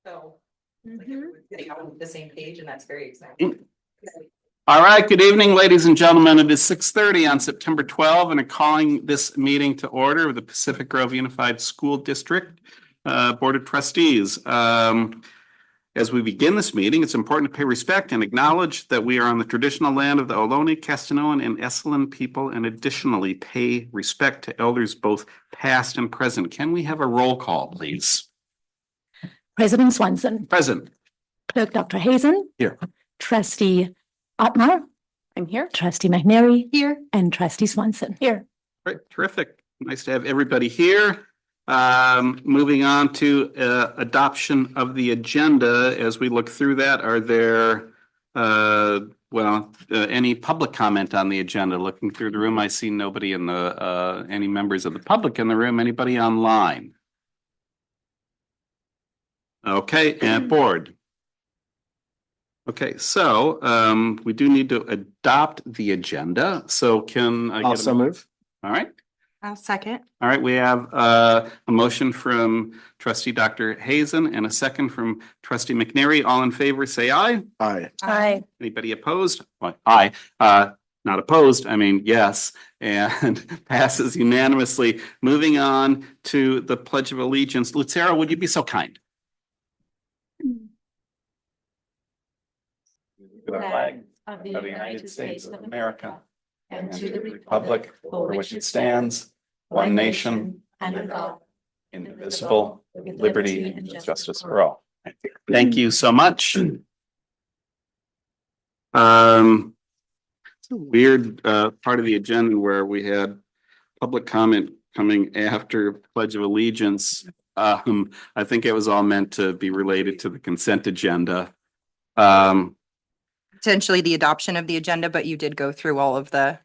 So like everyone's getting on the same page, and that's very exciting. All right, good evening, ladies and gentlemen. It is 6:30 on September 12, and I'm calling this meeting to order of the Pacific Grove Unified School District Board of Trustees. As we begin this meeting, it's important to pay respect and acknowledge that we are on the traditional land of the Ohlone, Castanoan, and Esselen people, and additionally pay respect to elders both past and present. Can we have a roll call, please? President Swanson. Present. Clerk Dr. Hazen. Here. Trustee Otmar. I'm here. Trustee McNary. Here. And Trustee Swanson. Here. All right, terrific. Nice to have everybody here. Moving on to adoption of the agenda. As we look through that, are there any public comment on the agenda? Looking through the room, I see nobody in the any members of the public in the room. Anybody online? Okay, and board. Okay, so we do need to adopt the agenda. So can I Also move. All right. I'll second. All right, we have a motion from trustee Dr. Hazen and a second from trustee McNary. All in favor, say aye. Aye. Aye. Anybody opposed? Well, aye. Not opposed, I mean, yes, and passes unanimously. Moving on to the Pledge of Allegiance. Lucero, would you be so kind? Flag of the United States of America and to the republic for which it stands, one nation, under God, indivisible, with liberty and justice for all. Thank you so much. It's a weird part of the agenda where we had public comment coming after Pledge of Allegiance. I think it was all meant to be related to the consent agenda. Potentially the adoption of the agenda, but you did go through all of the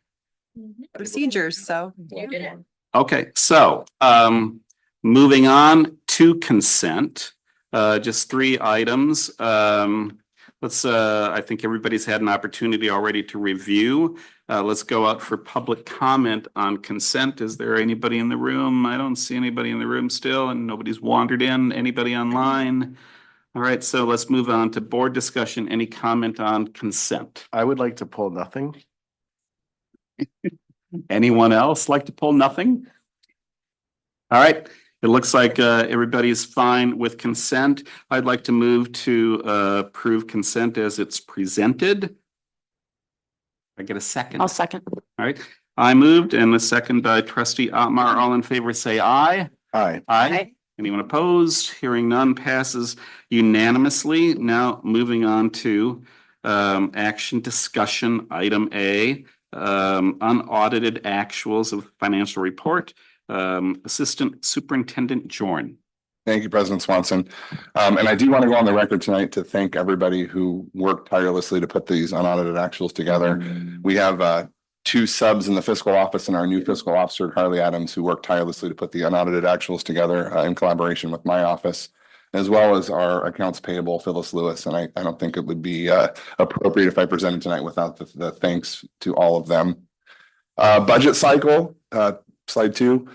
procedures, so. Okay, so moving on to consent, just 3 items. I think everybody's had an opportunity already to review. Let's go out for public comment on consent. Is there anybody in the room? I don't see anybody in the room still, and nobody's wandered in. Anybody online? All right, so let's move on to board discussion. Any comment on consent? I would like to pull nothing. Anyone else like to pull nothing? All right, it looks like everybody's fine with consent. I'd like to move to approve consent as it's presented. I get a second. I'll second. All right, I moved and a second by trustee Otmar. All in favor, say aye. Aye. Aye. Anyone opposed? Hearing none, passes unanimously. Now moving on to action discussion, item A, unaudited actuals of financial report. Assistant Superintendent Jorn. Thank you, President Swanson. And I do want to go on the record tonight to thank everybody who worked tirelessly to put these unaudited actuals together. We have 2 subs in the fiscal office and our new fiscal officer, Carly Adams, who worked tirelessly to put the unaudited actuals together in collaboration with my office, as well as our accounts payable, Phyllis Lewis. And I don't think it would be appropriate if I presented tonight without the thanks to all of them. Budget cycle, slide 2.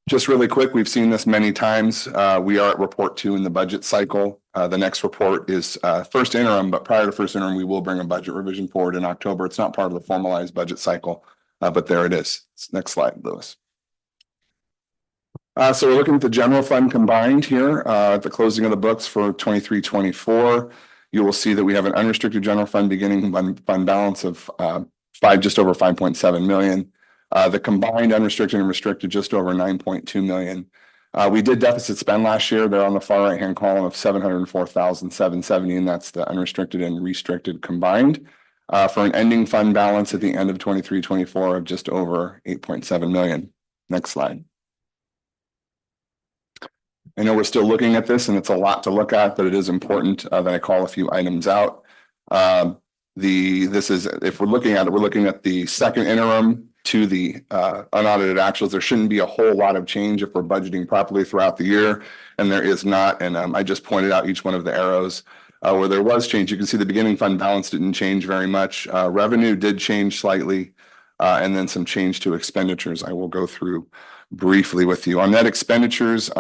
Just really quick, we've seen this many times. We are at report 2 in the budget cycle. The next report is first interim, but prior to first interim, we will bring a budget revision forward in October. It's not part of the formalized budget cycle, but there it is. Next slide, Lewis. So we're looking at the general fund combined here at the closing of the books for 23-24. You will see that we have an unrestricted general fund beginning fund balance of just over 5.7 million. The combined unrestricted and restricted just over 9.2 million. We did deficit spend last year. They're on the far right hand column of 704,770, and that's the unrestricted and restricted combined for an ending fund balance at the end of 23-24 of just over 8.7 million. Next slide. I know we're still looking at this and it's a lot to look at, but it is important that I call a few items out. If we're looking at it, we're looking at the second interim to the unaudited actuals. There shouldn't be a whole lot of change if we're budgeting properly throughout the year, and there is not. And I just pointed out each one of the arrows where there was change. You can see the beginning fund balance didn't change very much. Revenue did change slightly, and then some change to expenditures I will go through briefly with you. On net expenditures,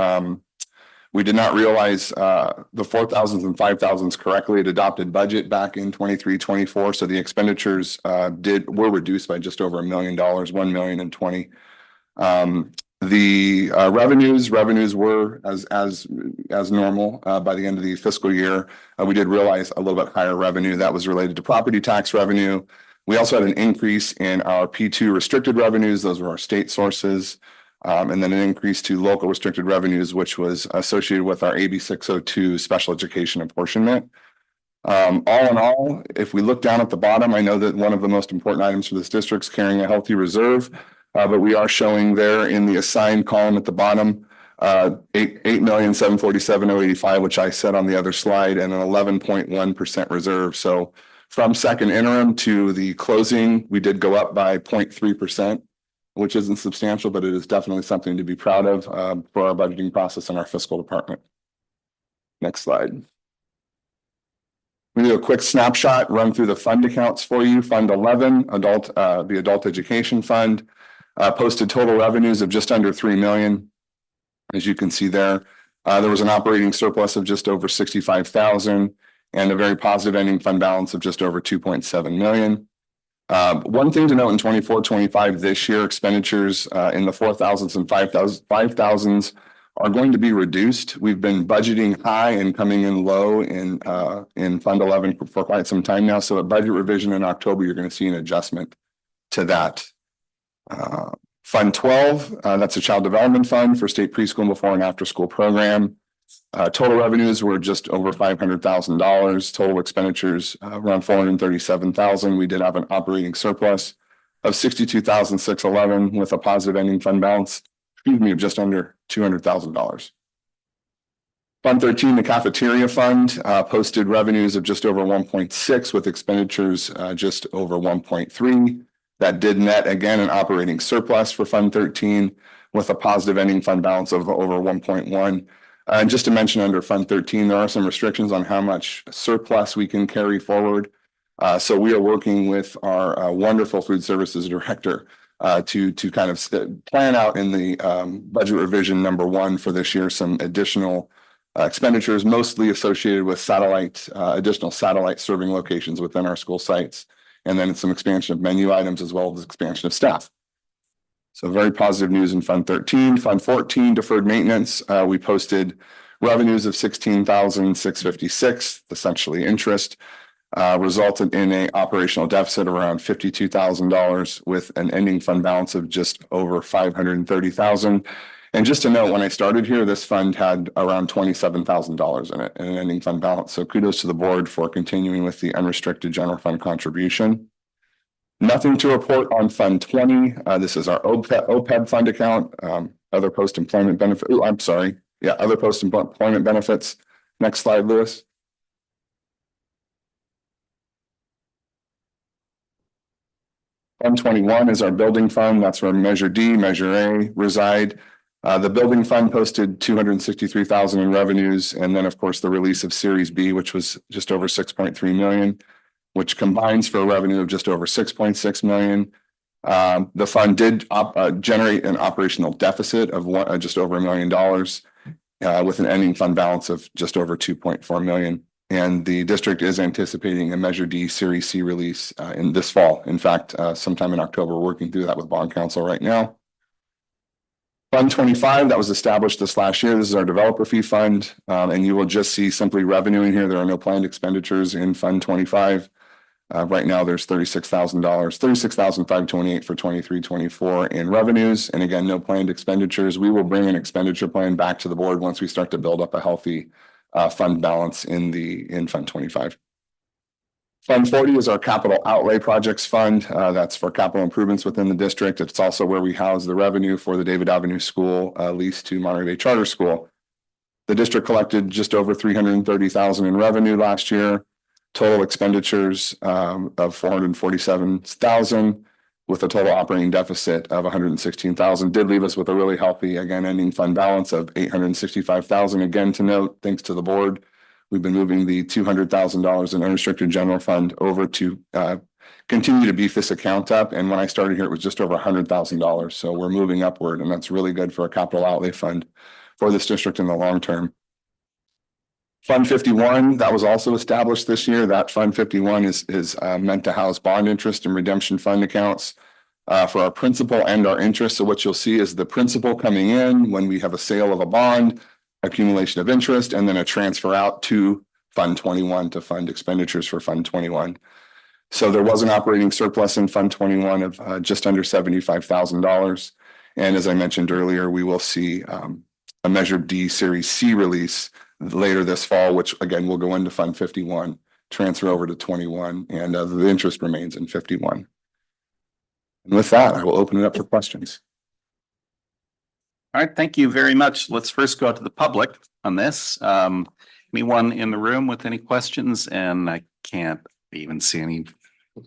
We did not realize the 4,000s and 5,000s correctly. It adopted budget back in 23-24. So the expenditures were reduced by just over $1 million, 1,020,000. The revenues were as normal by the end of the fiscal year. We did realize a little bit higher revenue that was related to property tax revenue. We also had an increase in our P2 restricted revenues. Those were our state sources. And then an increase to local restricted revenues, which was associated with our AB 602 special education apportionment. All in all, if we look down at the bottom, I know that one of the most important items for this district is carrying a healthy reserve. But we are showing there in the assigned column at the bottom, 8,747,085, which I said on the other slide, and an 11.1% reserve. So from second interim to the closing, we did go up by 0.3%, which isn't substantial, but it is definitely something to be proud of for our budgeting process in our fiscal department. Next slide. We do a quick snapshot, run through the fund accounts for you. Fund 11, the Adult Education Fund. Posted total revenues of just under $3 million. As you can see there, there was an operating surplus of just over $65,000 and a very positive ending fund balance of just over $2.7 million. One thing to note in 24-25 this year, expenditures in the 4,000s and 5,000s are going to be reduced. We've been budgeting high and coming in low in Fund 11 for quite some time now. So at budget revision in October, you're going to see an adjustment to that. Fund 12, that's a child development fund for state preschool before and after school program. Total revenues were just over $500,000. Total expenditures around $437,000. We did have an operating surplus of $62,611 with a positive ending fund balance, of just under $200,000. Fund 13, the cafeteria fund, posted revenues of just over 1.6 with expenditures just over 1.3. That did net again an operating surplus for Fund 13 with a positive ending fund balance of over 1.1. And just to mention under Fund 13, there are some restrictions on how much surplus we can carry forward. So we are working with our wonderful food services director to kind of plan out in the budget revision number 1 for this year some additional expenditures, mostly associated with additional satellite serving locations within our school sites. And then some expansion of menu items as well as expansion of staff. So very positive news in Fund 13. Fund 14, deferred maintenance. We posted revenues of $16,656, essentially interest, resulted in an operational deficit of around $52,000 with an ending fund balance of just over $530,000. And just to note, when I started here, this fund had around $27,000 in it and an ending fund balance. So kudos to the board for continuing with the unrestricted general fund contribution. Nothing to report on Fund 20. This is our OPEB fund account, other post-employment benefit. Oh, I'm sorry. Yeah, other post-employment benefits. Next slide, Lewis. Fund 21 is our building fund. That's where Measure D, Measure A reside. The building fund posted $263,000 in revenues, and then of course the release of Series B, which was just over $6.3 million, which combines for a revenue of just over $6.6 million. The fund did generate an operational deficit of just over $1 million, with an ending fund balance of just over $2.4 million. And the district is anticipating a Measure D Series C release in this fall. In fact, sometime in October, we're working through that with bond counsel right now. Fund 25, that was established this last year. This is our developer fee fund, and you will just see simply revenue in here. There are no planned expenditures in Fund 25. Right now, there's $36,000, $36,528 for 23-24 in revenues. And again, no planned expenditures. We will bring an expenditure plan back to the board once we start to build up a healthy fund balance in Fund 25. Fund 40 is our capital outlay projects fund. That's for capital improvements within the district. It's also where we house the revenue for the David Avenue School lease to Monterey Bay Charter School. The district collected just over $330,000 in revenue last year. Total expenditures of $447,000 with a total operating deficit of $116,000 did leave us with a really healthy, again, ending fund balance of $865,000. Again, to note, thanks to the board, we've been moving the $200,000 in unrestricted general fund over to continue to beef this account up. And when I started here, it was just over $100,000. So we're moving upward, and that's really good for a capital outlay fund for this district in the long term. Fund 51, that was also established this year. That Fund 51 is meant to house bond interest and redemption fund accounts for our principal and our interest. So what you'll see is the principal coming in when we have a sale of a bond, accumulation of interest, and then a transfer out to Fund 21 to fund expenditures for Fund 21. So there was an operating surplus in Fund 21 of just under $75,000. And as I mentioned earlier, we will see a Measure D Series C release later this fall, which again will go into Fund 51, transfer over to 21, and the interest remains in 51. And with that, I will open it up for questions. All right, thank you very much. Let's first go to the public on this. Anyone in the room with any questions? And I can't even see any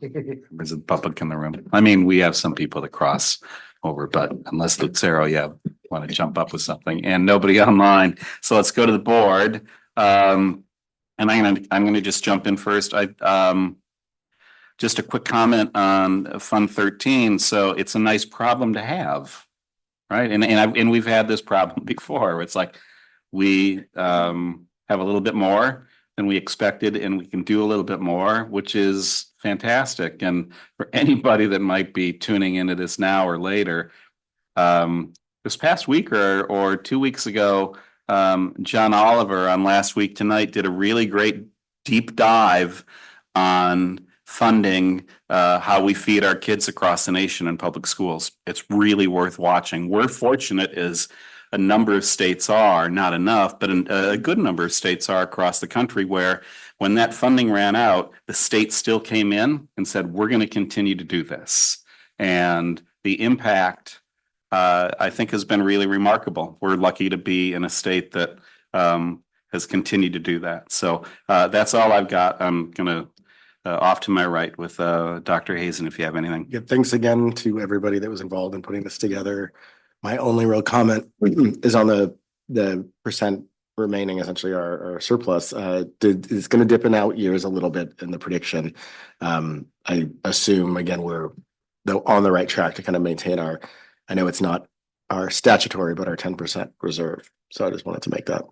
members of the public in the room. I mean, we have some people that cross over, but unless Lucero, want to jump up with something, and nobody online. So let's go to the board. And I'm gonna just jump in first. Just a quick comment on Fund 13. So it's a nice problem to have, right? And we've had this problem before. It's like we have a little bit more than we expected, and we can do a little bit more, which is fantastic. And for anybody that might be tuning into this now or later, this past week or 2 weeks ago, John Oliver on Last Week Tonight did a really great deep dive on funding how we feed our kids across the nation in public schools. It's really worth watching. We're fortunate as a number of states are, not enough, but a good number of states are across the country where when that funding ran out, the state still came in and said, we're going to continue to do this. And the impact I think has been really remarkable. We're lucky to be in a state that has continued to do that. So that's all I've got. I'm gonna off to my right with Dr. Hazen, if you have anything. Yeah, thanks again to everybody that was involved in putting this together. My only real comment is on the percent remaining, essentially our surplus. It's going to dip in out years a little bit in the prediction. I assume again we're on the right track to kind of maintain our. I know it's not our statutory, but our 10% reserve. So I just wanted to make that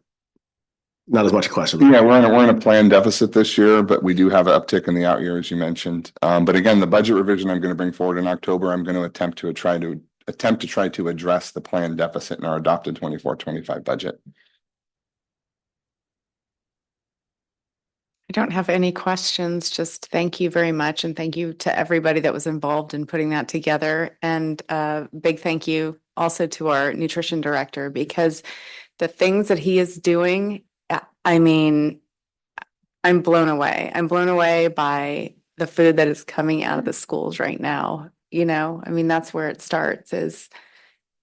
not as much a question. Yeah, we're in a planned deficit this year, but we do have an uptick in the out year, as you mentioned. But again, the budget revision I'm going to bring forward in October, I'm going to attempt to try to address the planned deficit in our adopted 24-25 budget. I don't have any questions. Just thank you very much. And thank you to everybody that was involved in putting that together. And big thank you also to our nutrition director, because the things that he is doing, I mean, I'm blown away. I'm blown away by the food that is coming out of the schools right now. You know, I mean, that's where it starts is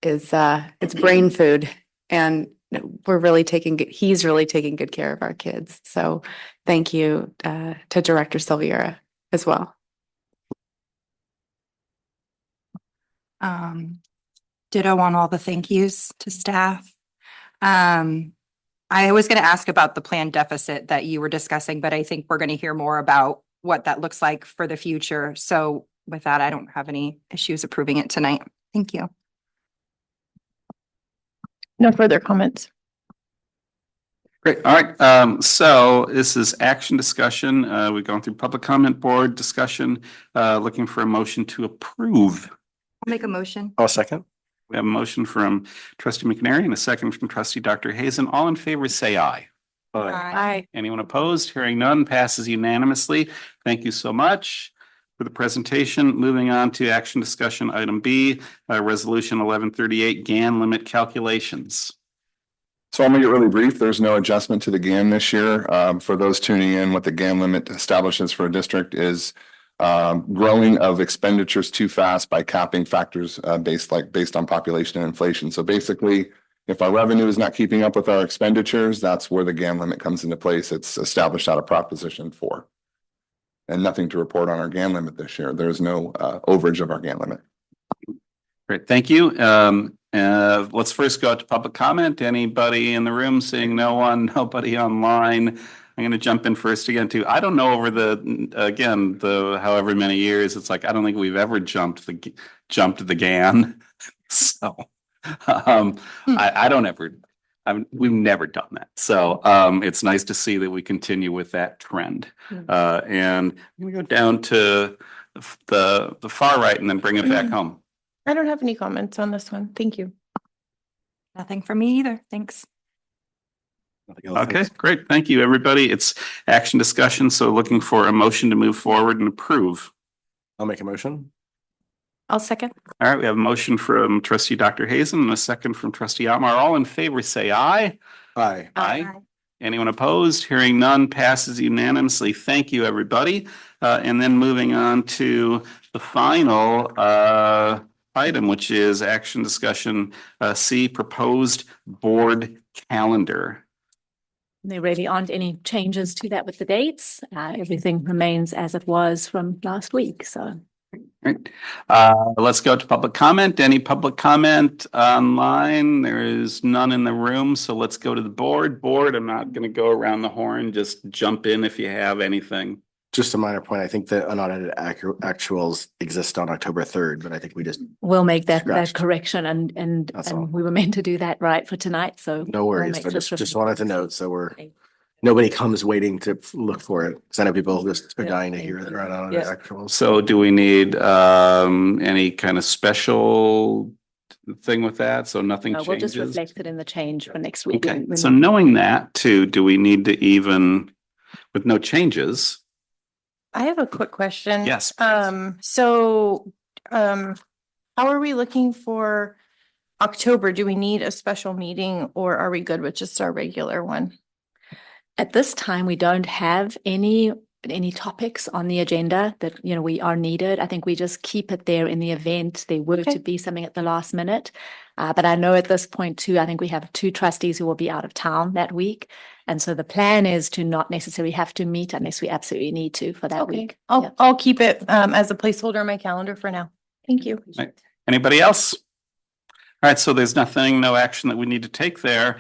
it's brain food. And he's really taking good care of our kids. So thank you to Director Silveira as well. Ditto on all the thank yous to staff. I was going to ask about the planned deficit that you were discussing, but I think we're going to hear more about what that looks like for the future. So with that, I don't have any issues approving it tonight. Thank you. No further comments. Great. All right. So this is action discussion. We've gone through public comment board discussion, looking for a motion to approve. I'll make a motion. I'll second. We have a motion from Trustee McNary and a second from Trustee Dr. Hazen. All in favor, say aye. Aye. Anyone opposed? Hearing none, passes unanimously. Thank you so much for the presentation. Moving on to action discussion item B, resolution 1138 GAN limit calculations. So I'm gonna get really brief. There's no adjustment to the GAN this year. For those tuning in, what the GAN limit establishes for a district is growing of expenditures too fast by capping factors based on population and inflation. So basically, if our revenue is not keeping up with our expenditures, that's where the GAN limit comes into place. It's established out of Proposition 4. And nothing to report on our GAN limit this year. There's no overage of our GAN limit. Great, thank you. Let's first go to public comment. Anybody in the room? Seeing no one, nobody online. I'm going to jump in first again too. I don't know over the however many years. It's like I don't think we've ever jumped the GAN. So I don't ever. we've never done that. So it's nice to see that we continue with that trend. And I'm gonna go down to the far right and then bring it back home. I don't have any comments on this one. Thank you. Nothing for me either. Thanks. Nothing else. Okay, great. Thank you, everybody. It's action discussion. So looking for a motion to move forward and approve. I'll make a motion. I'll second. All right, we have a motion from trustee Dr. Hazen and a second from trustee Otmar. All in favor, say aye. Aye. Aye. Anyone opposed? Hearing none, passes unanimously. Thank you, everybody. And then moving on to the final item, which is action discussion C, proposed board calendar. There really aren't any changes to that with the dates. Everything remains as it was from last week, so. Right. Let's go to public comment. Any public comment online? There is none in the room, so let's go to the board. Board, I'm not going to go around the horn. Just jump in if you have anything. Just a minor point. I think the unaudited actuals exist on October 3rd, but I think we just, We'll make that Scratched. correction and That's all. we were meant to do that right for tonight, so. no we'll worries. make I this just reflect- wanted to note, so nobody comes waiting to look for it. Cause I know people just are dying to hear that are unaudited actuals. So do we need any kind of special thing with that? So nothing No, we'll just changes? reflect it in the change for next week. Okay, so knowing that too, do we need to even, with no changes? I have a quick question. Yes, please. How are we looking for October? Do we need a special meeting or are we good with just our regular one? At this time, we don't have any topics on the agenda that, we are needed. I think we just keep it there in the event there were Okay. to be something at the last minute. But I know at this point too, I think we have 2 trustees who will be out of town that week. And so the plan is to not necessarily have to meet unless we absolutely need to for that Okay, week. Yeah. I'll keep it as a placeholder on my calendar for now. Thank you. Right. Anybody else? All right, so there's nothing, no action that we need to take there.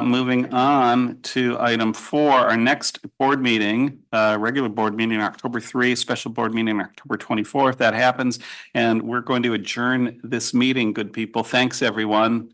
Moving on to item 4, our next board meeting, regular board meeting, October 3, special board meeting, October 24, if that happens. And we're going to adjourn this meeting, good people. Thanks, everyone.